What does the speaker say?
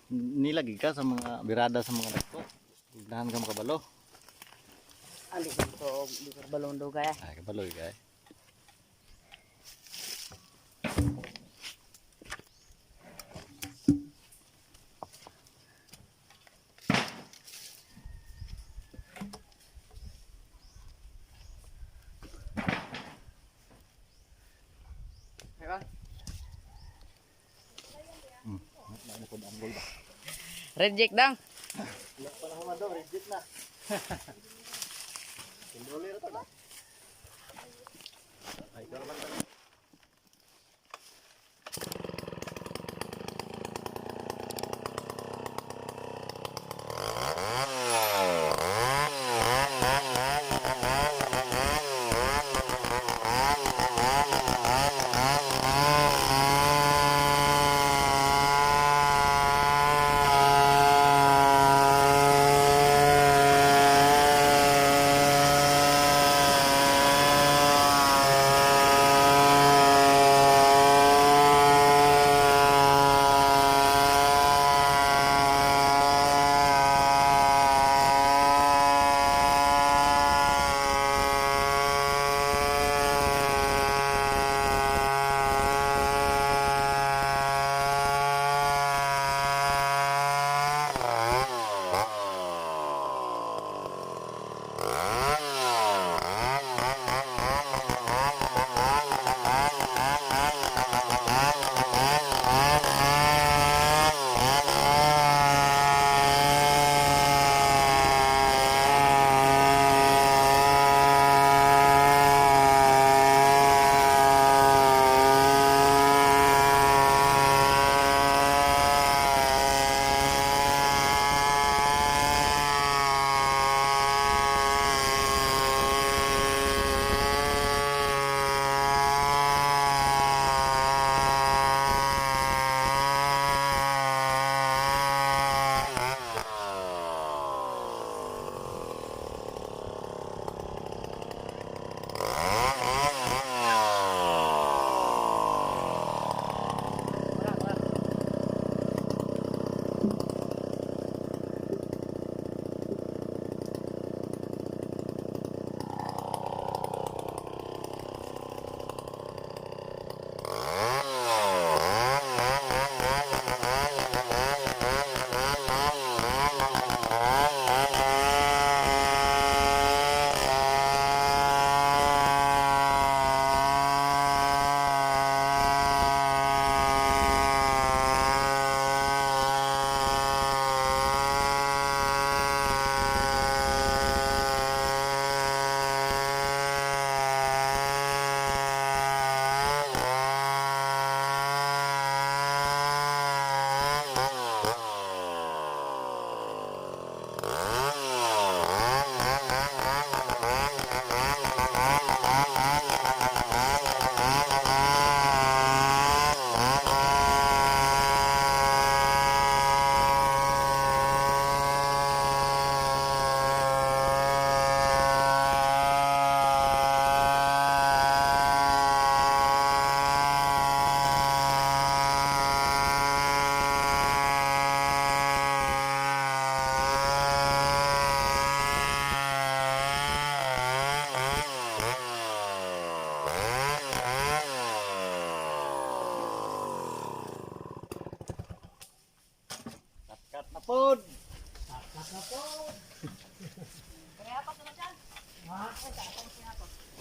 Nilagi ka sa mga birada sa mga dagko. Ignahan ka makabalo. Andi ko di balon do kaya. Ay, kabaloy kay. Reject dang. Wala pa na humando, reject na. Kinduli ra to na. Ay, karaman ka. Tapod. Kaya pa naman dyan. Ha? Kaya pa naman dyan.